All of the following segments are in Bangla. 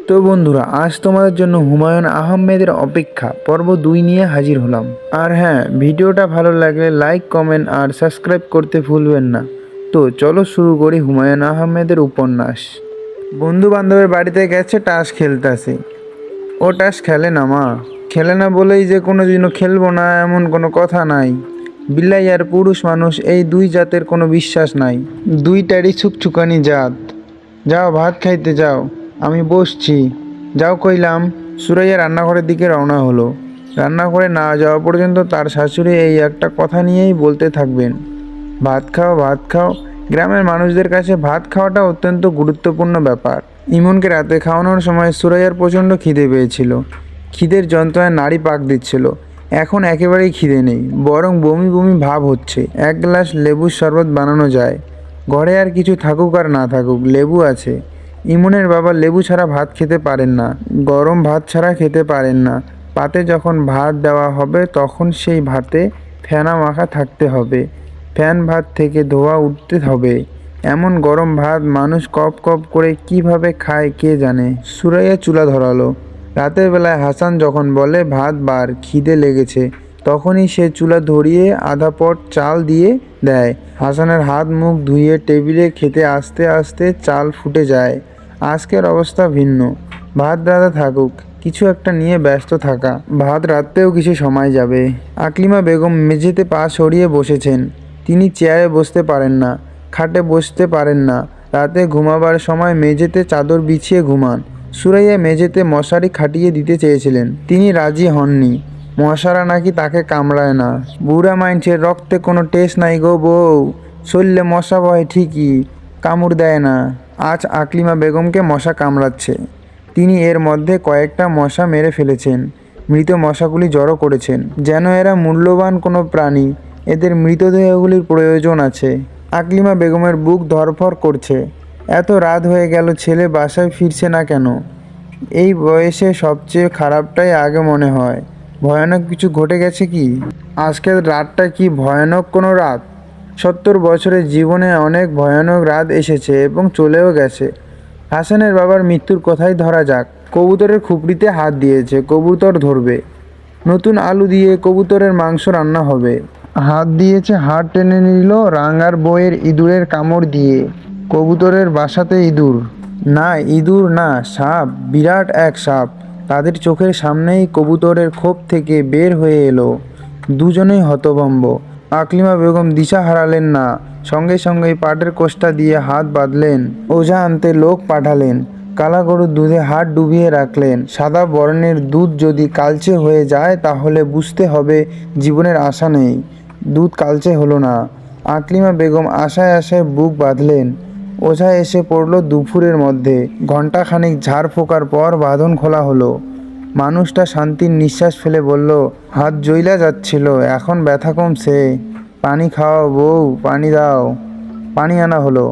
তো বন্ধুরা, আজ তোমাদের জন্য হুমায়ুন আহমেদের অপেক্ষা পর্ব 2 নিয়ে হাজির হলাম। আর হ্যাঁ, ভিডিওটা ভালো লাগলে লাইক, কমেন্ট আর সাবস্ক্রাইব করতে ভুলবেন না। তো চলো শুরু করি হুমায়ুন আহমেদের উপন্যাস। বন্ধু বান্ধবের বাড়িতে গেছে, তাস খেলতেছে। ও তাস খেলে না মা। খেলে না বলেই যে কোনো দিনও খেলবো না এমন কোনো কথা নাই। বিলাই আর পুরুষ মানুষ এই দুই জাতের কোনো বিশ্বাস নাই। দুইটারই ছুকছুকানি জাত। যাও ভাত খাইতে যাও, আমি বসছি। যাও কইলাম। সুরাইয়া রান্নাঘরের দিকে রওনা হলো। রান্নাঘরে না যাওয়া পর্যন্ত তার শাশুড়ি এই একটা কথা নিয়েই বলতে থাকবেন, ভাত খাও ভাত খাও। গ্রামের মানুষদের কাছে ভাত খাওয়াটা অত্যন্ত গুরুত্বপূর্ণ ব্যাপার। ইমনকে রাতে খাওয়ানোর সময় সুরাইয়ার প্রচণ্ড খিদে পেয়েছিল। খিদের যন্ত্রণায় নাড়ি পাক দিচ্ছিল। এখন একেবারেই খিদে নেই, বরং বমি বমি ভাব হচ্ছে। এক গ্লাস লেবুর শরবত বানানো যায়। ঘরে আর কিছু থাকুক আর না থাকুক, লেবু আছে। ইমনের বাবা লেবু ছাড়া ভাত খেতে পারেন না, গরম ভাত ছাড়া খেতে পারেন না। পাতে যখন ভাত দেওয়া হবে তখন সেই ভাতে ফেনা মাখা থাকতে হবে। ফ্যান ভাত থেকে ধোয়া উঠতে হবে। এমন গরম ভাত মানুষ কপ কপ করে কিভাবে খায় কে জানে। সুরাইয়া চুলা ধরালো। রাতের বেলায় হাসান যখন বলে ভাত বার, খিদে লেগেছে, তখনই সে চুলা ধরিয়ে আধা পট চাল দিয়ে দেয়। হাসানের হাত মুখ ধুয়ে টেবিলে খেতে আস্তে আস্তে চাল ফুটে যায়। আজকের অবস্থা ভিন্ন। ভাত রাঁধা থাকুক, কিছু একটা নিয়ে ব্যস্ত থাকা। ভাত রাঁধতেও কিছু সময় যাবে। আকলিমা বেগম মেঝেতে পা সরিয়ে বসেছেন। তিনি চেয়ারে বসতে পারেন না, খাটে বসতে পারেন না। রাতে ঘুমাবার সময় মেঝেতে চাদর বিছিয়ে ঘুমান। সুরাইয়া মেঝেতে মশারি খাটিয়ে দিতে চেয়েছিলেন, তিনি রাজি হননি। মশারা নাকি তাকে কামড়ায় না। বুড়া মাইনছের রক্তে কোনো টেস্ট নাই গো বউ, শরীরে মশা বয় ঠিকই, কামড় দেয় না। আজ আকলিমা বেগমকে মশা কামড়াচ্ছে। তিনি এর মধ্যে কয়েকটা মশা মেরে ফেলেছেন। মৃত মশাগুলি জড়ো করেছেন, যেন এরা মূল্যবান কোনো প্রাণী, এদের মৃতদেহগুলির প্রয়োজন আছে। আকলিমা বেগমের বুক ধড়ফড় করছে। এত রাত হয়ে গেল, ছেলে বাসায় ফিরছে না কেন? এই বয়সে সবচেয়ে খারাপটাই আগে মনে হয়। ভয়ানক কিছু ঘটে গেছে কি? আজকের রাতটা কি ভয়ানক কোনো রাত? 70 বছরের জীবনে অনেক ভয়ানক রাত এসেছে এবং চলেও গেছে। হাসানের বাবার মৃত্যুর কথাই ধরা যাক। কবুতরের খুপড়িতে হাত দিয়েছে, কবুতর ধরবে। নতুন আলু দিয়ে কবুতরের মাংস রান্না হবে। হাত দিয়েছে, হাত টেনে নিল রাঙার বইয়ের ইঁদুরের কামড় দিয়ে। কবুতরের বাসাতে ইঁদুর না, ইঁদুর না, সাপ, বিরাট এক সাপ তাদের চোখের সামনেই কবুতরের খোপ থেকে বের হয়ে এলো। দুজনেই হতভম্ব। আকলিমা বেগম দিশা হারালেন না, সঙ্গে সঙ্গেই পাটের কোষ্টা দিয়ে হাত বাঁধলেন। ওঝা আনতে লোক পাঠালেন। কালা গরুর দুধে হাত ডুবিয়ে রাখলেন। সাদা বর্ণের দুধ যদি কালচে হয়ে যায় তাহলে বুঝতে হবে জীবনের আশা নেই। দুধ কালচে হলো না। আকলিমা বেগম আশায় আশায় বুক বাঁধলেন। ওঝা এসে পড়ল দুপুরের মধ্যে। ঘণ্টাখানিক ঝাড় ফোঁকার পর বাঁধন খোলা হলো। মানুষটা শান্তির নিঃশ্বাস ফেলে বলল, হাত জ্বইলা যাচ্ছিল, এখন ব্যথা কমছে। পানি খাওয়াও বউ, পানি দাও। পানি আনা হলো।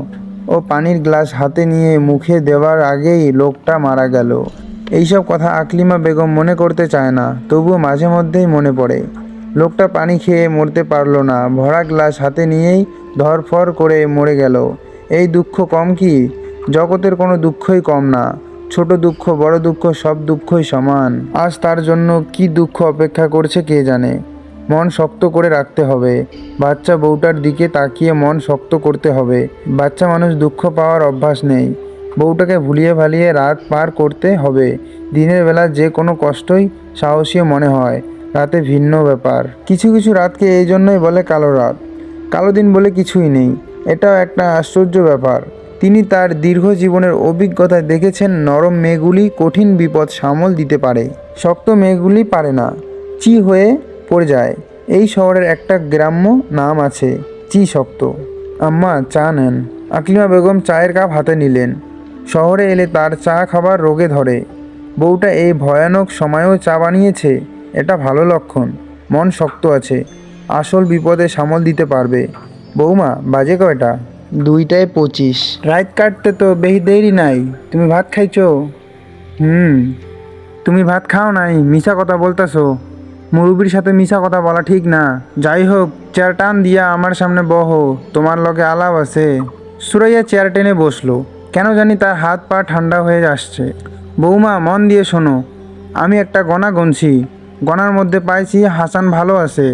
ও পানির গ্লাস হাতে নিয়ে মুখে দেওয়ার আগেই লোকটা মারা গেল। এইসব কথা আকলিমা বেগম মনে করতে চায় না, তবুও মাঝে মধ্যেই মনে পড়ে। লোকটা পানি খেয়ে মরতে পারল না, ভরা গ্লাস হাতে নিয়েই ধরফর করে মরে গেল। এই দুঃখ কম কি? জগতের কোনো দুঃখই কম না। ছোট দুঃখ, বড় দুঃখ, সব দুঃখই সমান। আজ তার জন্য কি দুঃখ অপেক্ষা করছে কে জানে। মন শক্ত করে রাখতে হবে। বাচ্চা বউটার দিকে তাকিয়ে মন শক্ত করতে হবে। বাচ্চা মানুষ দুঃখ পাওয়ার অভ্যাস নেই। বউটাকে ভুলিয়ে ভালিয়ে রাত পার করতে হবে। দিনের বেলা যে কোনো কষ্টই সাহসী মনে হয়, রাতে ভিন্ন ব্যাপার। কিছু কিছু রাতকে এই জন্যই বলে কালো রাত। কালো দিন বলে কিছুই নেই, এটাও একটা আশ্চর্য ব্যাপার। তিনি তার দীর্ঘ জীবনের অভিজ্ঞতায় দেখেছেন নরম মেঘগুলি কঠিন বিপদ সামল দিতে পারে, শক্ত মেঘগুলি পারে না, চি হয়ে পড়ে যায়। এই শহরের একটা গ্রাম্য নাম আছে, চি শক্ত। আম্মা চা নেন। আকলিমা বেগম চায়ের কাপ হাতে নিলেন। শহরে এলে তার চা খাবার রোগে ধরে। বউটা এই ভয়ানক সময়েও চা বানিয়েছে, এটা ভালো লক্ষণ। মন শক্ত আছে, আসল বিপদে সামল দিতে পারবে। বৌমা, বাজে কয়টা? 2:25। রাত কাটতে তো বেশি দেরি নাই। তুমি ভাত খাইছো? তুমি ভাত খাও নাই, মিছা কথা বলতেছো। মুরব্বির সাথে মিছা কথা বলা ঠিক না। যাই হোক, চেয়ার টান দিয়া আমার সামনে বহো, তোমার লগে আলাপ আছে। সুরাইয়া চেয়ার টেনে বসলো। কেন জানি তার হাত পা ঠান্ডা হয়ে আসছে। বৌমা মন দিয়ে শোনো, আমি একটা গণা গুনছি। গণার মধ্যে পাইছি হাসান ভালো আছে,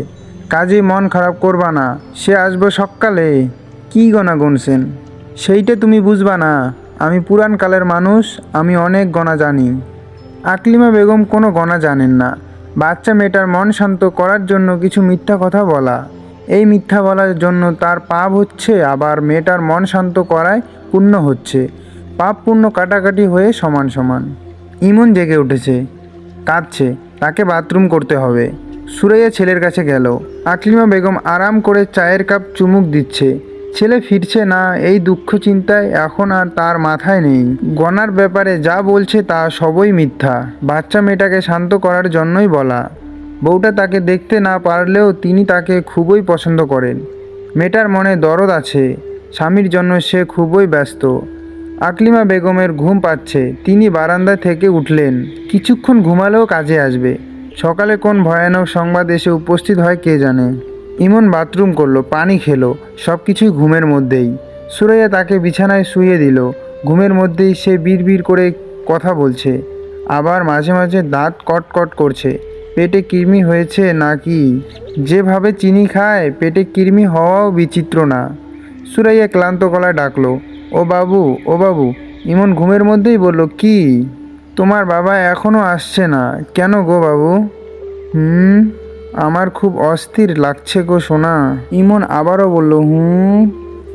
কাজেই মন খারাপ করবা না, সে আসবে সকালে। কি গণা গুনছেন? সেইটা তুমি বুঝবা না, আমি পুরান কালের মানুষ, আমি অনেক গণা জানি। আকলিমা বেগম কোনো গণা জানেন না। বাচ্চা মেয়েটার মন শান্ত করার জন্য কিছু মিথ্যা কথা বলা, এই মিথ্যা বলার জন্য তার পাপ হচ্ছে, আবার মেয়েটার মন শান্ত করায় পুণ্য হচ্ছে। পাপ পুণ্য কাটাকাটি হয়ে সমান সমান। ইমন জেগে উঠেছে, কাঁদছে, তাকে বাথরুম করতে হবে। সুরাইয়া ছেলের কাছে গেল। আকলিমা বেগম আরাম করে চায়ের কাপ চুমুক দিচ্ছে। ছেলে ফিরছে না, এই দুঃখ চিন্তায় এখন আর তার মাথায় নেই। গনার ব্যাপারে যা বলছে তা সবই মিথ্যা, বাচ্চা মেয়েটাকে শান্ত করার জন্যই বলা। বউটা তাকে দেখতে না পারলেও তিনি তাকে খুবই পছন্দ করেন। মেয়েটার মনে দরদ আছে, স্বামীর জন্য সে খুবই ব্যস্ত। আকলিমা বেগমের ঘুম পাচ্ছে, তিনি বারান্দা থেকে উঠলেন। কিছুক্ষণ ঘুমালেও কাজে আসবে, সকালে কোন ভয়ানক সংবাদ এসে উপস্থিত হয় কে জানে। ইমন বাথরুম করলো, পানি খেলো, সব কিছুই ঘুমের মধ্যেই। সুরাইয়া তাকে বিছানায় শুইয়ে দিল। ঘুমের মধ্যেই সে বিড়বিড় করে কথা বলছে, আবার মাঝে মাঝে দাঁত কটকট করছে। পেটে কৃমি হয়েছে নাকি? যেভাবে চিনি খায় পেটে কৃমি হওয়াও বিচিত্র না। সুরাইয়া ক্লান্ত গলায় ডাকলো, ও বাবু, ও বাবু। ইমন ঘুমের মধ্যেই বলল, কি? তোমার বাবা এখনও আসছে না কেন গো বাবু? হুম, আমার খুব অস্থির লাগছে গো সোনা। ইমন আবারও বলল, হুম।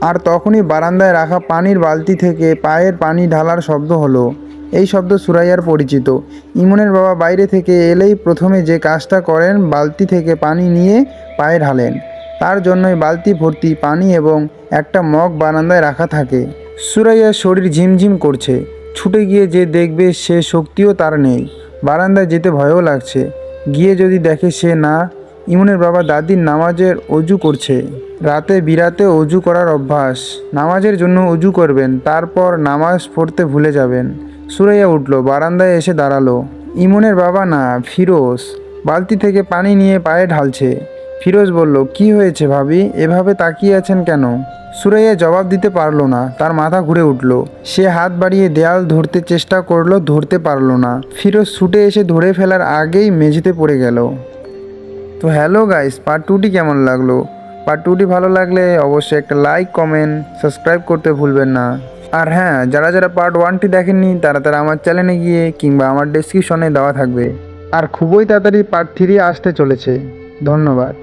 আর তখনই বারান্দায় রাখা পানির বালতি থেকে পায়ের পানি ঢালার শব্দ হলো। এই শব্দ সুরাইয়ার পরিচিত। ইমনের বাবা বাইরে থেকে এলেই প্রথমে যে কাজটা করেন, বালতি থেকে পানি নিয়ে পায়ে ঢালেন। তার জন্যই বালতি ভর্তি পানি এবং একটা মগ বারান্দায় রাখা থাকে। সুরাইয়ার শরীর ঝিমঝিম করছে। ছুটে গিয়ে যে দেখবে সে শক্তিও তার নেই। বারান্দায় যেতে ভয়ও লাগছে। গিয়ে যদি দেখে সে না। ইমনের বাবা দাদির নামাজের অজু করছে। রাতে বিরাতে অজু করার অভ্যাস। নামাজের জন্য অজু করবেন, তারপর নামাজ পড়তে ভুলে যাবেন। সুরাইয়া উঠল, বারান্দায় এসে দাঁড়ালো। ইমনের বাবা না, ফিরোজ বালতি থেকে পানি নিয়ে পায়ে ঢালছে। ফিরোজ বলল, কি হয়েছে ভাবি, এভাবে তাকিয়ে আছেন কেন? সুরাইয়া জবাব দিতে পারল না, তার মাথা ঘুরে উঠল। সে হাত বাড়িয়ে দেয়াল ধরতে চেষ্টা করলো, ধরতে পারল না। ফিরোজ ছুটে এসে ধরে ফেলার আগেই মেঝেতে পড়ে গেল। তো হ্যালো গাইস, পার্ট টুটি কেমন লাগলো? পার্ট টুটি ভালো লাগলে অবশ্যই একটা লাইক, কমেন্ট, সাবস্ক্রাইব করতে ভুলবেন না। আর হ্যাঁ, যারা যারা পার্ট ওয়ানটি দেখেননি তারা তারা আমার চ্যানেলে গিয়ে কিংবা আমার ডেসক্রিপশনে দেওয়া থাকবে। আর খুবই তাড়াতাড়ি পার্ট থ্রি আসতে চলেছে। ধন্যবাদ।